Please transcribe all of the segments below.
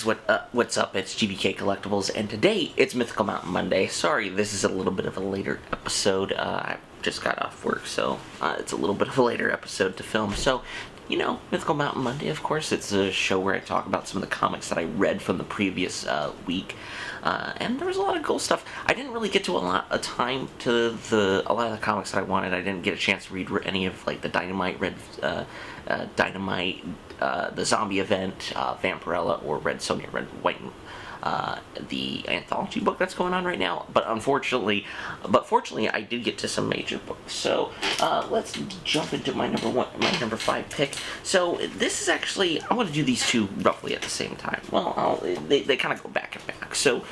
guys, what's up? It's GVKcollectibles, and today it's Mythical Mountain Monday. Sorry, this is a little bit of a later episode. I just got off work, so it's a little bit of a later episode to film. So, you know, Mythical Mountain Monday, of course, it's a show where I talk about some of the comics that I read from the previous week. And there was a lot of cool stuff. I didn't really get to a lot of time to a lot of the comics that I wanted. I didn't get a chance to read any of like the Dynamite, the Zombie Event, Vampirella, or Red Sonja, Red White, the anthology book that's going on right now. But fortunately, I did get to some major books. So let's jump into my number 5 pick. So this is actually, I want to do these two roughly at the same time. Well, they kind of go back and back. So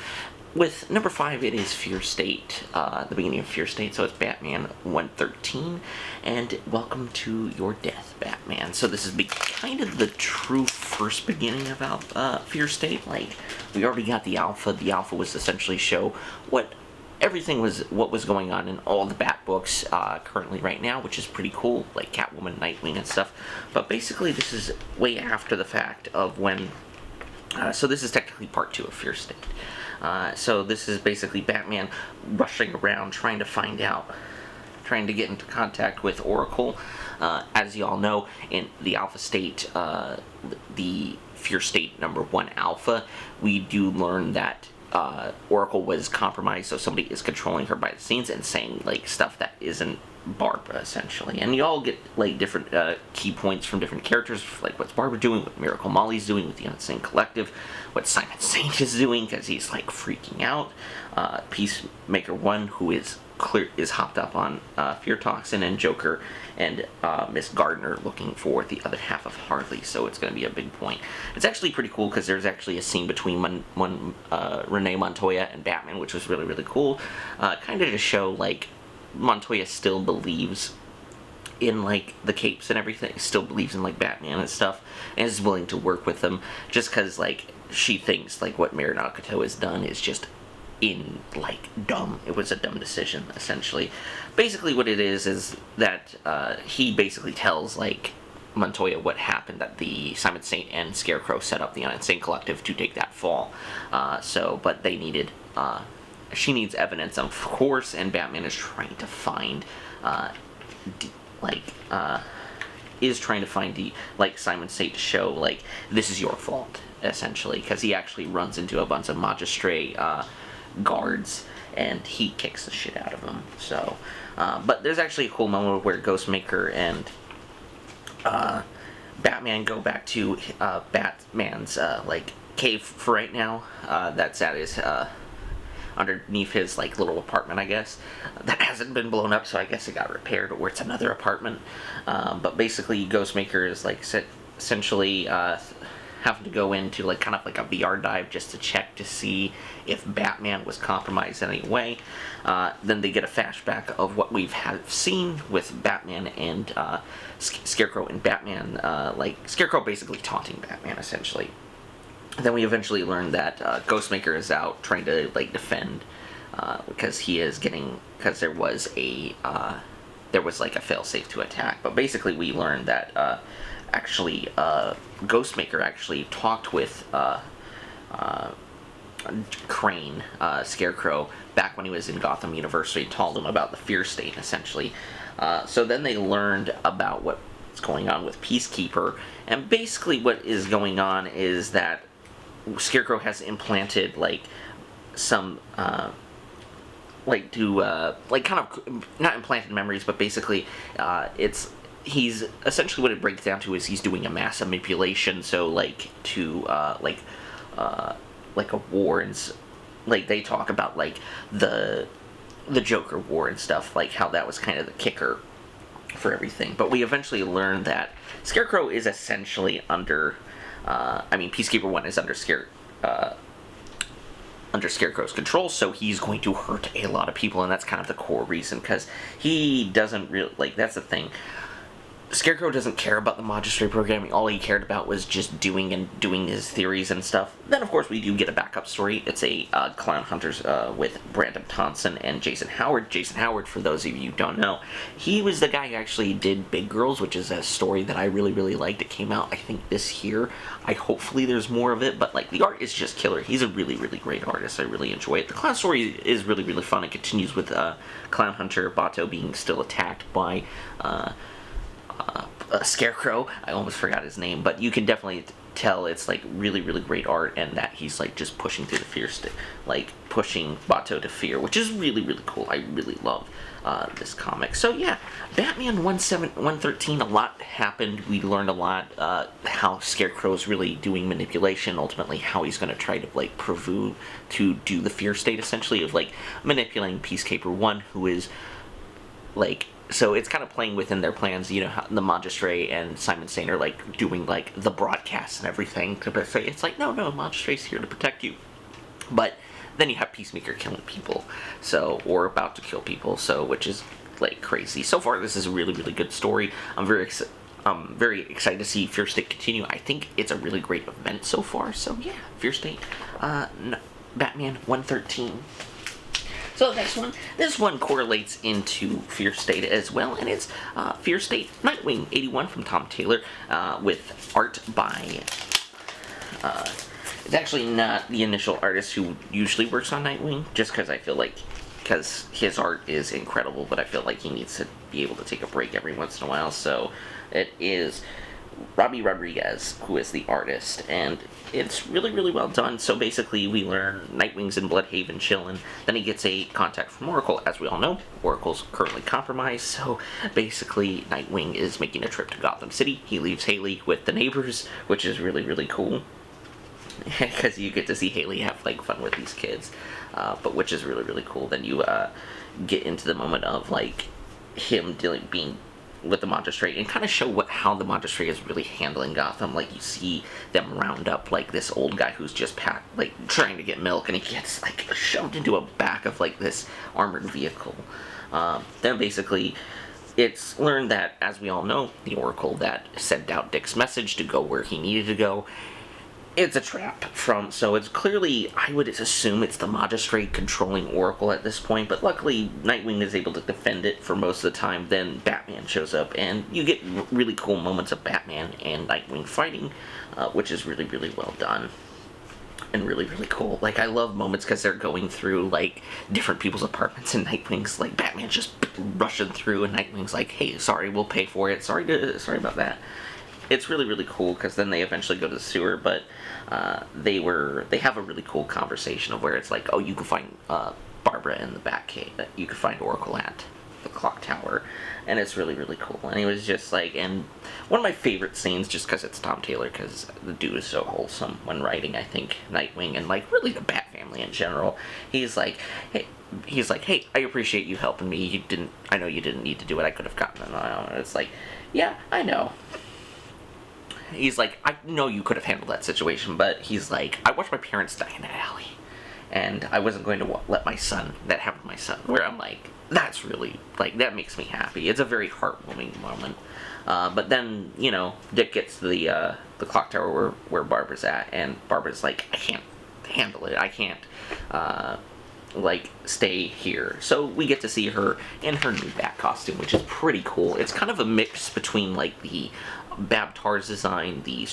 with number 5, it is Fear State, the beginning of Fear State, so it's Batman 113, and Welcome to Your Death, Batman. So this is kind of the true first beginning about Fear State. Like, we already got the Alpha. The Alpha was essentially show what was going on in all the Bat books currently right now, which is pretty cool, like Catwoman, Nightwing, and stuff. But basically, this is way after the fact of when. So this is technically part 2 of Fear State. So this is basically Batman rushing around trying to get into contact with Oracle. As you all know, in the Alpha State, the Fear State number 1 Alpha, we do learn that Oracle was compromised, so somebody is controlling her behind the scenes and saying like stuff that isn't Barbara, essentially. And you all get like different key points from different characters, like what's Barbara doing, what Miracle Molly's doing with the Unsane Collective, what Simon Saint is doing because he's like freaking out. Peacemaker 1, who is hopped up on Fear Toxin, and Joker and Miss Gardner looking for the other half of Harley, so it's going to be a big point. It's actually pretty cool because there's actually a scene between Renee Montoya and Batman, which was really, really cool, kind of to show like Montoya still believes in like the capes and everything, still believes in like Batman and stuff, and is willing to work with them just because like she thinks like what Mayor Nakato has done is just dumb. It was a dumb decision, essentially. Basically what it is that he basically tells like Montoya what happened, that the Simon Saint and Scarecrow set up the Unsane Collective to take that fall. But they needed she needs evidence, of course, and Batman is trying to find Simon Saint to show like this is your fault, essentially, because he actually runs into a bunch of Magistrat guards and he kicks the shit out of them. So but there's actually a cool moment where Ghostmaker and Batman go back to Batman's cave for right now. That's at his underneath his like little apartment, I guess, that hasn't been blown up, so I guess it got repaired, or it's another apartment. But basically Ghostmaker is like essentially having to go into like kind of like a VR dive just to check to see if Batman was compromised in any way. Then they get a flashback of what we've seen with Batman and Scarecrow and Batman, like Scarecrow basically taunting Batman, essentially. Then we eventually learn that Ghostmaker is out trying to like defend because there was like a failsafe to attack. But basically we learned that Ghostmaker actually talked with Crane, Scarecrow, back when he was in Gotham University, told him about the Fear State, essentially. So then they learned about what's going on with Peacekeeper, and basically what is going on is that Scarecrow has implanted like some kind of not implanted memories, but basically he's essentially, what it breaks down to is he's doing a mass manipulation, so like a war, and like they talk about like the Joker war and stuff, like how that was kind of the kicker for everything. But we eventually learn that Scarecrow is essentially under Peacekeeper 1 is under Scarecrow's control, so he's going to hurt a lot of people, and that's kind of the core reason, because he doesn't really, like, that's the thing. Scarecrow doesn't care about the Magistray programming. All he cared about was just doing his theories and stuff. Then, of course, we do get a backup story. It's a Clown Hunters with Brandon Thompson and Jason Howard. Jason Howard, for those of you who don't know, he was the guy who actually did Big Girls, which is a story that I really, really liked. It came out, I think, this year. Hopefully there's more of it, but, like, the art is just killer. He's a really, really great artist. I really enjoy it. The clown story is really, really fun. It continues with Clown Hunter Bato being still attacked by Scarecrow. I almost forgot his name, but you can definitely tell it's like really, really great art, and that he's like just pushing through the fear like pushing Bato to fear, which is really, really cool. I really love this comic. So yeah, Batman 113, a lot happened. We learned a lot, how Scarecrow's really doing manipulation, ultimately how he's going to try to like prove to do the fear state, essentially, of like manipulating Peacekeeper 1, who is like, so it's kind of playing within their plans, you know, how the Magistray and Simon Saint are like doing like the broadcasts and everything to say, it's like, no, Magistray's here to protect you. But then you have Peacemaker killing people, so, or about to kill people, so, which is like crazy. So far, this is a really, really good story. I'm very excited to see Fear State continue. I think it's a really great event so far. So yeah, Fear State, Batman 113. So the next one, this one correlates into Fear State as well, and it's Fear State Nightwing 81 from Tom Taylor, with art by, it's actually not the initial artist who usually works on Nightwing, just because I feel like, because his art is incredible, but I feel like he needs to be able to take a break every once in a while, so it is Robbie Rodriguez, who is the artist, and it's really, really well done. So basically, we learn Nightwing's in Bloodhaven chillin', then he gets a contact from Oracle. As we all know, Oracle's currently compromised, so basically, Nightwing is making a trip to Gotham City. He leaves Haley with the neighbors, which is really, really cool, because you get to see Haley have, like, fun with these kids, but which is really, really cool. Then you get into the moment of, like, him being with the Magistray, and kind of show how the Magistray is really handling Gotham. Like, you see them round up, like, this old guy who's just trying to get milk, and he gets, like, shoved into a back of, like, this armored vehicle. Then basically, it's learned that, as we all know, the Oracle that sent out Dick's message to go where he needed to go, it's a trap so it's clearly, I would assume it's the Magistray controlling Oracle at this point, but luckily Nightwing is able to defend it for most of the time. Then Batman shows up, and you get really cool moments of Batman and Nightwing fighting, which is really, really well done. And really, really cool. Like, I love moments because they're going through, like, different people's apartments, and Nightwing's, like, Batman's just rushing through, and Nightwing's like, hey, sorry, we'll pay for it, sorry about that. It's really, really cool, because then they eventually go to the sewer, but they have a really cool conversation of where it's like, oh, you can find Barbara in the Batcave, you can find Oracle at the clock tower, and it's really, really cool. And he was just like, and one of my favorite scenes, just because it's Tom Taylor, because the dude is so wholesome when writing, I think, Nightwing, and, like, really the Bat family in general. He's like, hey, I appreciate you helping me, I know you didn't need to do it, I could have gotten it on. And it's like, yeah, I know. He's like, I know you could have handled that situation, but he's like, I watched my parents die in an alley, and I wasn't going to let that happen to my son, where I'm like, that's really, like, that makes me happy. It's a very heartwarming moment. But then, you know, Dick gets to the clock tower where Barbara's at, and Barbara's like, I can't handle it, I can't, like, stay here. So we get to see her in her new Bat costume, which is pretty cool. It's kind of a mix between, like, the Babtar's design, the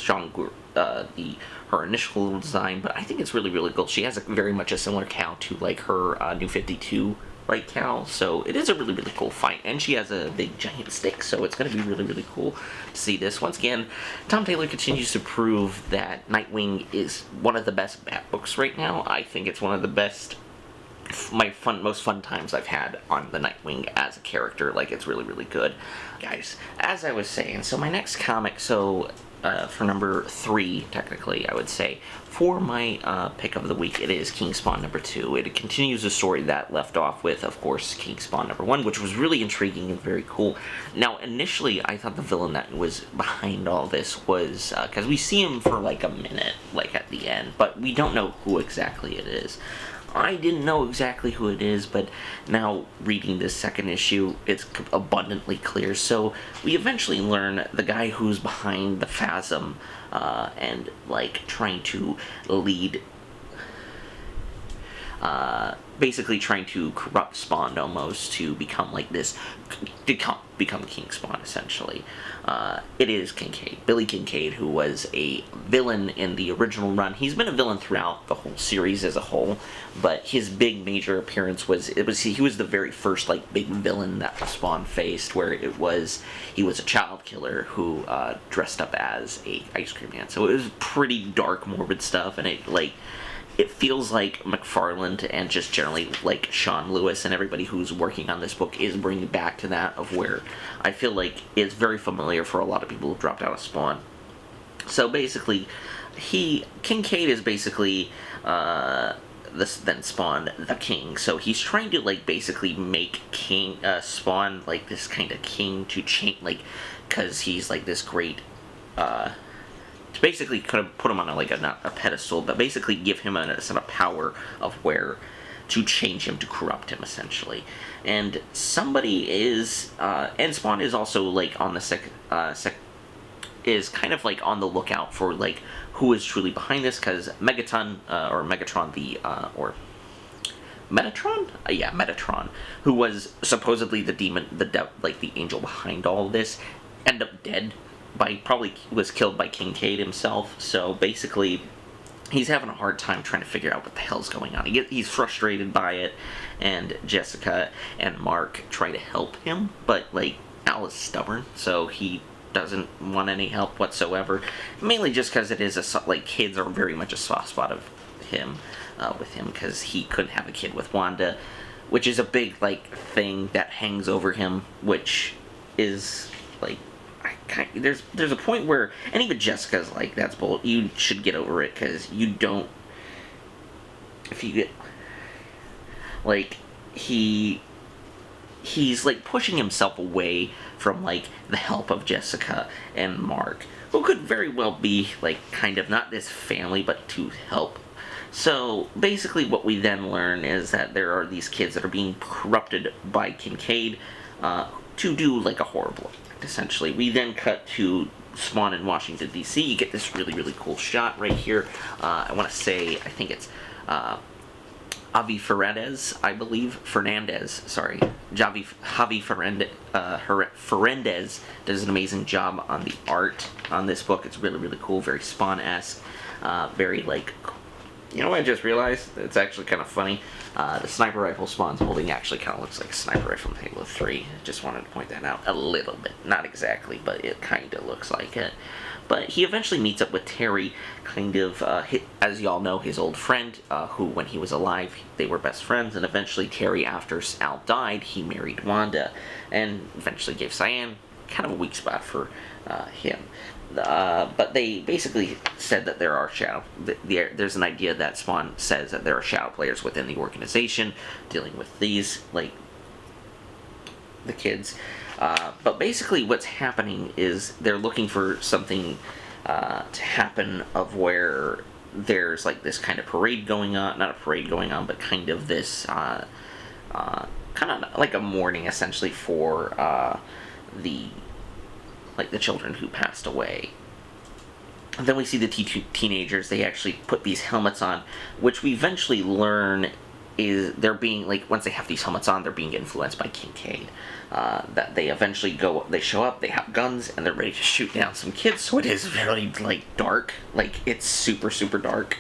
her initial design, but I think it's really, really cool. She has very much a similar cowl to, like, her New 52 like cowl, so it is a really, really cool fight, and she has a big giant stick, so it's going to be really, really cool to see this. Once again, Tom Taylor continues to prove that Nightwing is one of the best Bat books right now. I think it's one of the best, most fun times I've had on the Nightwing as a character. Like, it's really, really good. Guys, as I was saying, so my next comic, for number 3, technically, I would say, for my pick of the week, it is King Spawn number 2. It continues a story that left off with, of course, King Spawn number 1, which was really intriguing and very cool. Now, initially, I thought the villain that was behind all this was, because we see him for, like, a minute, like, at the end, but we don't know who exactly it is. I didn't know exactly who it is, but now reading this second issue, it's abundantly clear. So we eventually learn the guy who's behind the Phasm, and like trying to lead, basically trying to corrupt Spawn almost to become like this, become King Spawn essentially. It is Kincaid, Billy Kincaid, who was a villain in the original run. He's been a villain throughout the whole series as a whole, but his big major appearance he was the very first like big villain that Spawn faced, where he was a child killer who dressed up as a ice cream man. So it was pretty dark, morbid stuff, and it feels like McFarlane and just generally like Sean Lewis and everybody who's working on this book is bringing back to that, of where I feel like it's very familiar for a lot of people who dropped out of Spawn. So basically, Kincaid is basically then Spawn the king. So he's trying to like basically make Spawn like this kind of king to change, like, because he's like this great. To basically kind of put him on not a pedestal, but basically give him a sort of power of where to change him, to corrupt him essentially. And somebody is, and Spawn is also like on the is kind of like on the lookout for like who is truly behind this, because Megatron, Metatron, who was supposedly the demon, the angel behind all this, end up dead. Probably was killed by Kincaid himself. So basically, he's having a hard time trying to figure out what the hell's going on. He's frustrated by it, and Jessica and Mark try to help him, but like Al is stubborn, so he doesn't want any help whatsoever. Mainly just because it is kids are very much a soft spot of him, with him, because he couldn't have a kid with Wanda, which is a big thing that hangs over him, which is there's a point where, and even Jessica's like, that's bull, you should get over it, because you don't, if you get, he's pushing himself away from the help of Jessica and Mark, who could very well be kind of not this family, but to help. So basically what we then learn is that there are these kids that are being corrupted by Kincaid to do a horrible act, essentially. We then cut to Spawn in Washington, D.C. You get this really, really cool shot right here. I want to say, I think it's Javi Fernandez does an amazing job on the art on this book. It's really, really cool, very Spawn-esque, very you know what I just realized? It's actually kind of funny. The sniper rifle Spawn's holding actually kind of looks like a sniper rifle from Halo 3. Just wanted to point that out a little bit. Not exactly, but it kind of looks like it. But he eventually meets up with Terry, kind of, as y'all know, his old friend, who, when he was alive, they were best friends. And eventually Terry, after Al died, he married Wanda, and eventually gave Cyan kind of a weak spot for him. But they basically said that there are there's an idea that Spawn says that there are shadow players within the organization dealing with these, the kids. But basically what's happening is they're looking for something to happen, of where there's this kind of parade going on, not a parade going on, but kind of this kind of like a mourning essentially for the children who passed away. And then we see the teenagers. They actually put these helmets on, which we eventually learn is they're being, once they have these helmets on, they're being influenced by Kincaid. That they eventually they show up, they have guns, and they're ready to shoot down some kids. So it is very, dark. It's super, super dark.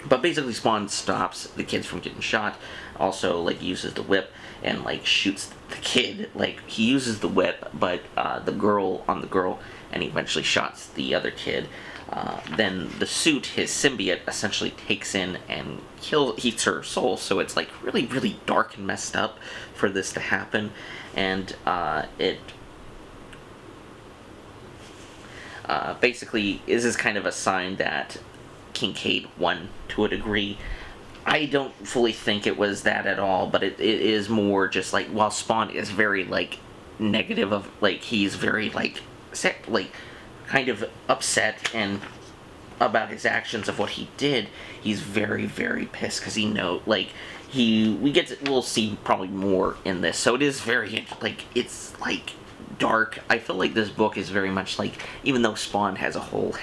But basically Spawn stops the kids from getting shot. Also, uses the whip and, shoots the kid. He uses the whip, but the girl, and he eventually shots the other kid. Then the suit, his symbiote, essentially takes in and eats her soul. So it's, really, really dark and messed up for this to happen. And it basically is kind of a sign that Kincaid won to a degree. I don't fully think it was that at all, but it is more just while Spawn is very negative of he's very kind of upset and about his actions of what he did, he's very, very pissed because we'll see probably more in this. So it is very, like, it's like dark. I feel like this book is very much like, even though Spawn as a whole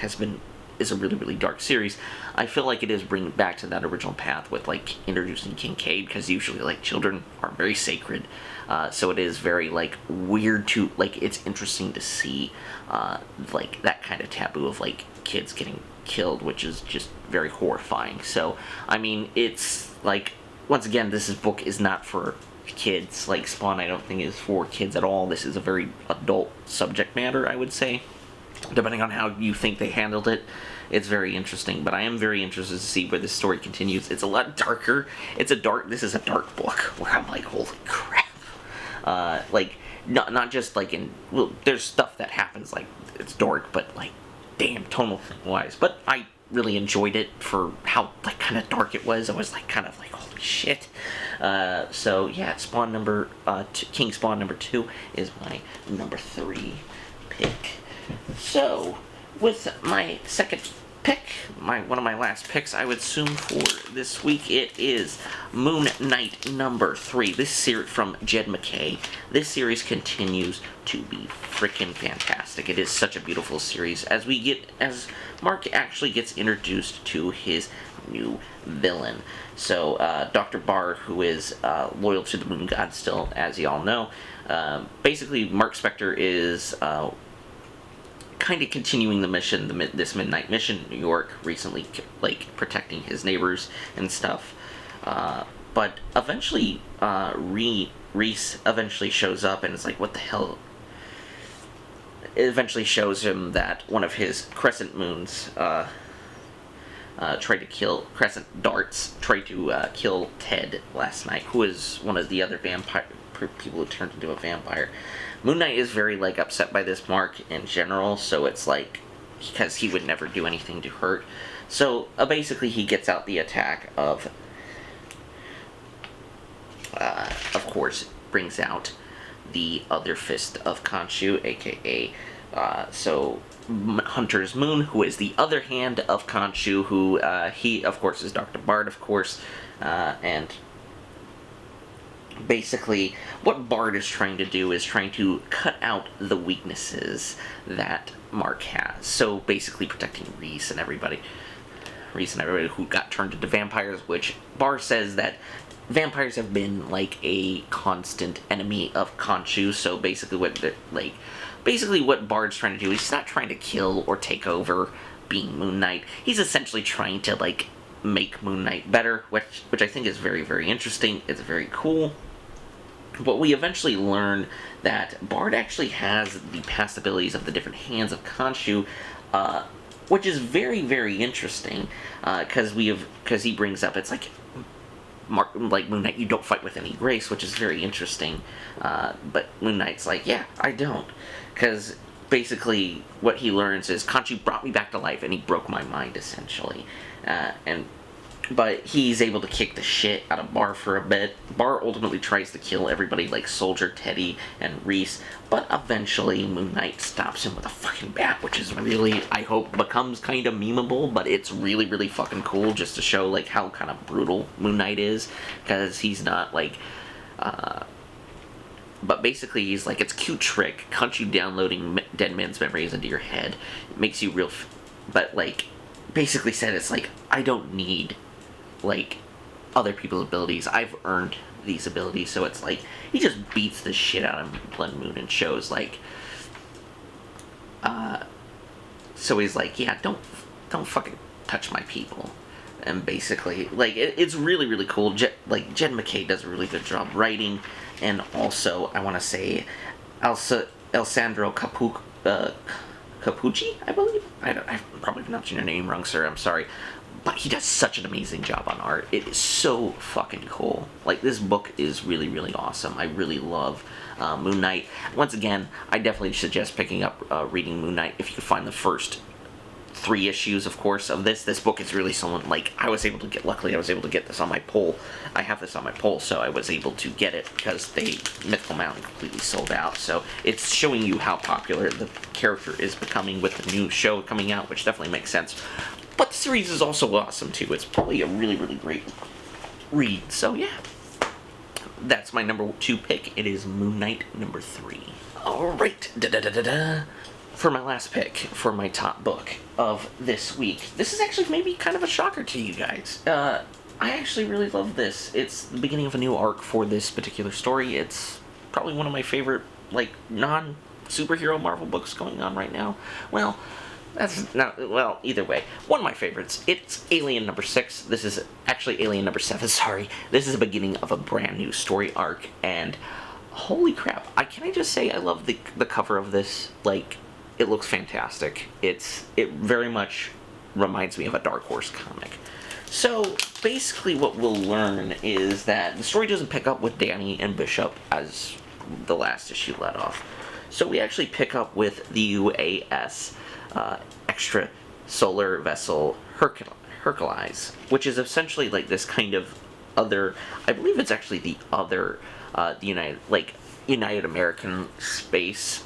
is a really, really dark series, I feel like it is bringing back to that original path with, like, introducing Kincaid, because usually, like, children are very sacred, so it is very, like, weird to, like, it's interesting to see, like, that kind of taboo of, like, kids getting killed, which is just very horrifying. So, I mean, it's, like, once again, book is not for kids. Like, Spawn, I don't think is for kids at all. This is a very adult subject matter, I would say. Depending on how you think they handled it, it's very interesting. But I am very interested to see where this story continues. It's a lot darker. This is a dark book where I'm like, holy crap. Like, not just like there's stuff that happens, like, it's dark, but, like, damn, tonal wise. But I really enjoyed it for how, like, kind of dark it was. I was, like, kind of like, holy shit. So yeah, King Spawn number 2 is my number 3 pick. So, with my second pick, one of my last picks, I would assume for this week, it is Moon Knight number 3. This series from Jed MacKay. This series continues to be freaking fantastic. It is such a beautiful series as Mark actually gets introduced to his new villain. So, Dr. Bard, who is loyal to the Moon God still, as you all know, basically Mark Spector is kind of continuing the mission, this midnight mission in New York, recently, like, protecting his neighbors and stuff. But eventually, Reese eventually shows up and is like, what the hell? It eventually shows him that one of his crescent moons, crescent darts, tried to kill Ted last night, who is one of the other vampire people who turned into a vampire. Moon Knight is very, like, upset by this Mark in general, so it's like, because he would never do anything to hurt. So, basically he gets out the attack of course, brings out the other fist of Khonshu, aka, Hunter's Moon, who is the other hand of Khonshu, who, he, of course, is Dr. Bard, of course, and basically, what Bard is trying to do is trying to cut out the weaknesses that Mark has. So, basically protecting Reese and everybody who got turned into vampires, which Bard says that vampires have been, like, a constant enemy of Khonshu. So, basically what Bard's trying to do is he's not trying to kill or take over being Moon Knight. He's essentially trying to, like, make Moon Knight better, which I think is very, very interesting. It's very cool. But we eventually learn that Bard actually has the past abilities of the different hands of Khonshu, which is very, very interesting, because he brings up, it's like, Moon Knight, you don't fight with any grace, which is very interesting, but Moon Knight's like, yeah, I don't, because basically what he learns is Khonshu brought me back to life, and he broke my mind, essentially, but he's able to kick the shit out of Bar for a bit. Bar ultimately tries to kill everybody like Soldier, Teddy, and Reese, but eventually Moon Knight stops him with a fucking bat, which is really, I hope, becomes kind of memeable, but it's really, really fucking cool just to show, like, how kind of brutal Moon Knight is, because he's not, like, but basically he's like, it's a cute trick, Khonshu downloading dead man's memories into your head, it makes you real, but, like, basically said, it's like, I don't need, like, other people's abilities. I've earned these abilities, so it's like, he just beats the shit out of Blood Moon and shows, like, so he's like, yeah, don't fucking touch my people. And basically, like, it's really, really cool. Jed MacKay does a really good job writing, and also, I want to say, Alessandro Capucci, I believe? I'm probably pronouncing your name wrong, sir, I'm sorry. But he does such an amazing job on art. It is so fucking cool. Like, this book is really, really awesome. I really love Moon Knight. Once again, I definitely suggest picking up reading Moon Knight if you can find the first 3 issues, of course, of this. This book is really someone, like, luckily I was able to get this on my pull. I have this on my pull, so I was able to get it because Mythical Mountain completely sold out. So it's showing you how popular the character is becoming with the new show coming out, which definitely makes sense. But the series is also awesome too. It's probably a really, really great read. So yeah, that's my number 2 pick. It is Moon Knight number 3. Alright, for my last pick, for my top book of this week. This is actually maybe kind of a shocker to you guys. I actually really love this. It's the beginning of a new arc for this particular story. It's probably one of my favorite, like, non-superhero Marvel books going on right now. Well, that's not, well, either way. One of my favorites. It's Alien number 6. This is actually Alien number 7, sorry. This is the beginning of a brand new story arc, and holy crap. Can I just say I love the cover of this? Like, it looks fantastic. It very much reminds me of a Dark Horse comic. So, basically what we'll learn is that the story doesn't pick up with Danny and Bishop as the last issue let off. So we actually pick up with the UAS extrasolar vessel Hercules, which is essentially like this kind of other, I believe it's actually the other, the United American space,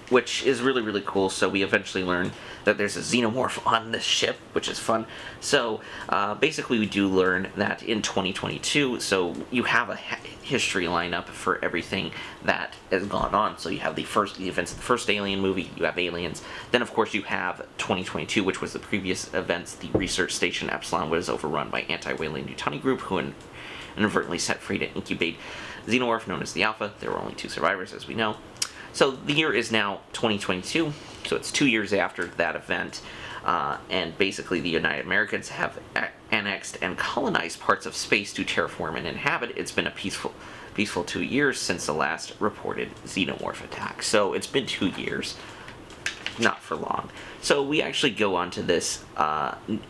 which is really, really cool. So we eventually learn that there's a xenomorph on this ship, which is fun. So basically we do learn that in 2022, so you have a history lineup for everything that has gone on. So you have the events of the first Alien movie, you have Aliens, then of course you have 2022, which was the previous events. The research station Epsilon was overrun by anti-Weyland Yutani group who inadvertently set free to incubate xenomorph known as the Alpha. There were only 2 survivors, as we know. So the year is now 2022, so it's 2 years after that event, and basically the United Americans have annexed and colonized parts of space to terraform and inhabit. It's been a peaceful 2 years since the last reported xenomorph attack. So it's been 2 years, not for long. So we actually go on to this, the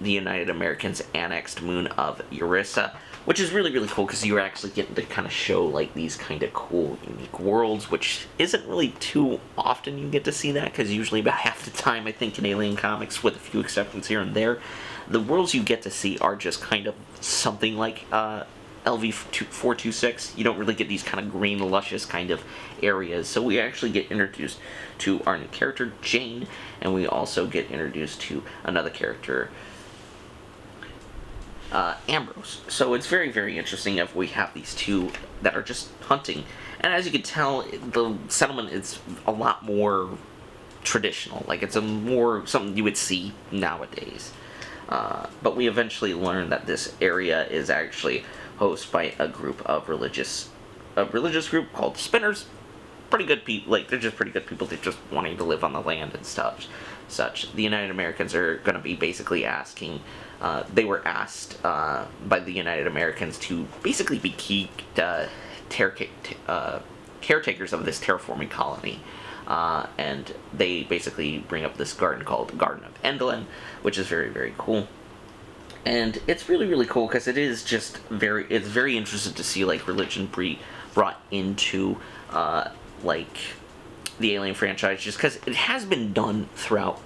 United Americans annexed moon of Eurissa, which is really, really cool because you're actually getting to kind of show like these kind of cool, unique worlds, which isn't really too often you get to see that, because usually about half the time, I think, in Alien comics, with a few exceptions here and there, the worlds you get to see are just kind of something like LV-426. You don't really get these kind of green, luscious kind of areas. So we actually get introduced to our new character, Jane, and we also get introduced to another character, Ambrose. So it's very, very interesting if we have these two that are just hunting. And as you can tell, the settlement is a lot more traditional. Like, it's something you would see nowadays. But we eventually learn that this area is actually hosted by a religious group called Spinners. Pretty good people. Like, they're just pretty good people. They're just wanting to live on the land and stuff. Such. The United Americans are going to be basically asking. They were asked by the United Americans to basically be key caretakers of this terraforming colony. And they basically bring up this garden called Garden of Endlin, which is very, very cool. And it's really, really cool because it's very interesting to see, like, religion brought into, like, the Alien franchise, just because it has been done throughout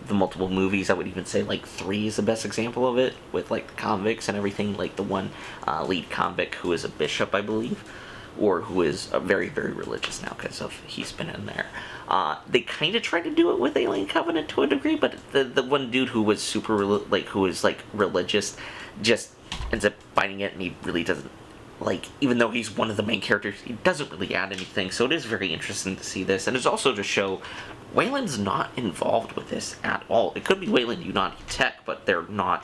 the multiple movies. I would even say, like, 3 is the best example of it, with, like, the convicts and everything, like the one lead convict who is a bishop, I believe, or who is very, very religious now because of he's been in there. They kind of tried to do it with Alien Covenant to a degree, but the one dude who was religious just ends up fighting it, and he really doesn't, like, even though he's one of the main characters, he doesn't really add anything. So it is very interesting to see this, and it's also to show Weyland's not involved with this at all. It could be Weyland Yutani Tech, but they're not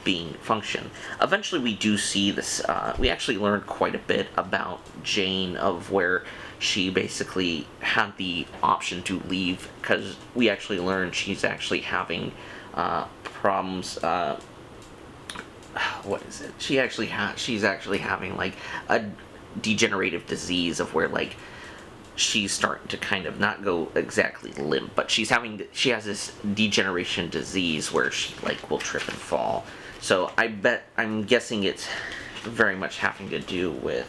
being function. Eventually we do see this, we actually learned quite a bit about Jane, of where she basically had the option to leave, because we actually learned she's actually having problems, what is it? She's actually having, like, a degenerative disease of where, like, she's starting to kind of not go exactly limp, but she has this degeneration disease where she, like, will trip and fall. So I'm guessing it's very much having to do with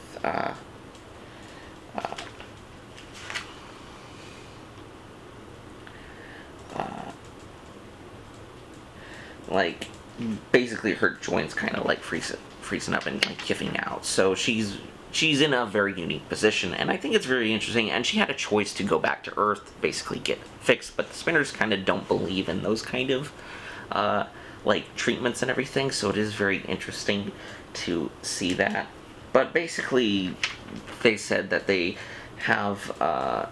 like, basically her joints kind of like freezing up and, like, giving out. So she's she's in a very unique position, and I think it's very interesting. And she had a choice to go back to Earth, basically get fixed, but the Spinners kind of don't believe in those kind of like treatments and everything, so it is very interesting to see that. But basically, they said that they have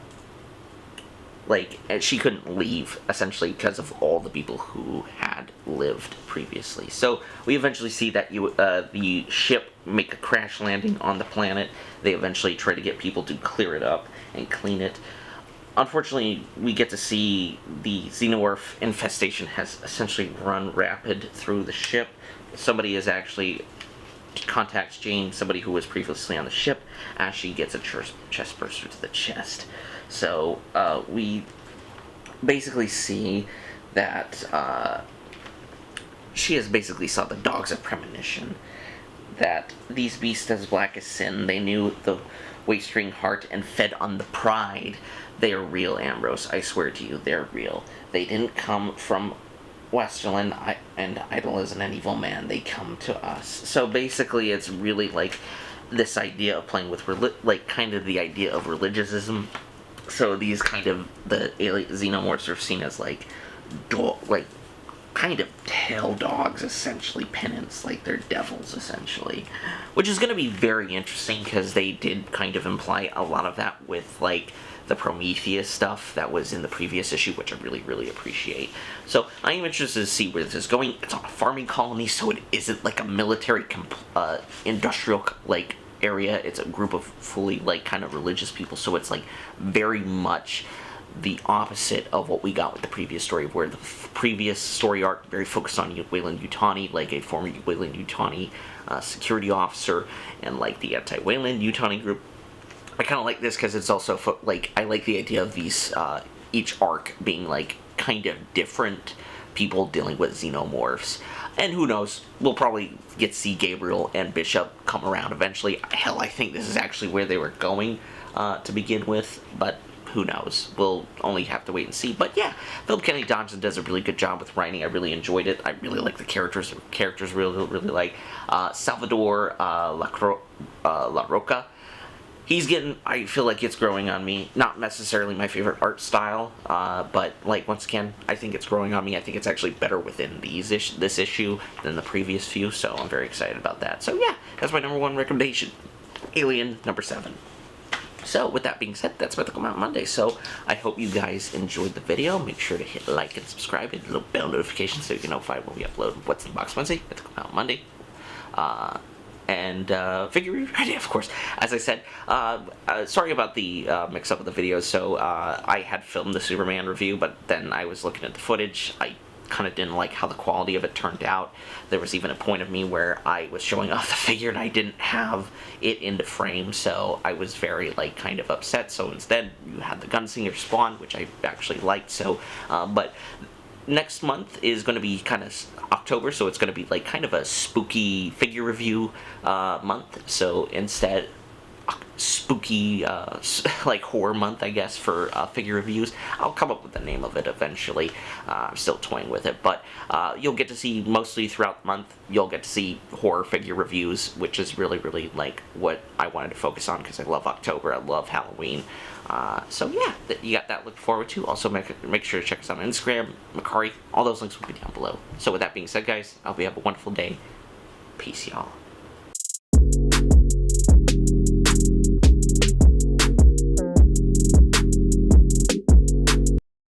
like, she couldn't leave, essentially, because of all the people who had lived previously. So we eventually see that the ship make a crash landing on the planet. They eventually try to get people to clear it up and clean it. Unfortunately, we get to see the xenomorph infestation has essentially run rapid through the ship. Somebody is actually contacts Jane, somebody who was previously on the ship, as she gets a chest burster to the chest. So we basically see that she has basically saw the dogs of premonition, that these beasts as black as sin, they knew the waist-string heart and fed on the pride. They are real, Ambrose, I swear to you, they're real. They didn't come from Westerland, and Idol is an evil man, they come to us. So basically it's really like this idea of playing with like kind of the idea of religiosism. So these kind of the alien xenomorphs are seen as like like kind of tail dogs, essentially, penance, like they're devils, essentially, which is going to be very interesting because they did kind of imply a lot of that with like the Prometheus stuff that was in the previous issue, which I really appreciate. So I am interested to see where this is going. It's on a farming colony, so it isn't like a military industrial like area. It's a group of fully like kind of religious people, so it's like very much the opposite of what we got with the previous story, where the previous story arc very focused on Weyland-Yutani, like a former Weyland-Yutani security officer, and like the anti-Weyland-Yutani group. I kind of like this because it's also like I like the idea of these each arc being like kind of different people dealing with xenomorphs. And who knows, we'll probably get to see Gabriel and Bishop come around eventually. Hell, I think this is actually where they were going to begin with, but who knows? We'll only have to wait and see. But yeah, Philip Kennedy Johnson does a really good job with writing. I really enjoyed it. I really like the characters. The characters really like Salvador La Roca. He's getting, I feel like it's growing on me. Not necessarily my favorite art style, but like once again, I think it's growing on me. I think it's actually better within this issue than the previous few, so I'm very excited about that. So yeah, that's my #1 recommendation, Alien #7. So with that being said, that's Mythical Mountain Monday. So I hope you guys enjoyed the video. Make sure to hit like and subscribe, hit the little bell notification so you can notify when we upload What's in the Box Wednesday, Mythical Mountain Monday. And figure review idea, of course. As I said, sorry about the mix-up of the videos. So I had filmed the Superman review, but then I was looking at the footage. I kind of didn't like how the quality of it turned out. There was even a point of me where I was showing off the figure and I didn't have it into frame, so I was very like kind of upset. So instead, you had the Gunslinger Spawn, which I actually liked. So, but next month is going to be kind of October, so it's going to be like kind of a spooky figure review month. So instead, spooky like horror month, I guess, for figure reviews. I'll come up with the name of it eventually. I'm still toying with it, but you'll get to see mostly throughout the month. You'll get to see horror figure reviews, which is really like what I wanted to focus on because I love October. I love Halloween. So yeah, you got that to look forward to. Also, make sure to check us out on Instagram, Mercari. All those links will be down below. So with that being said, guys, I hope you have a wonderful day. Peace, y'all.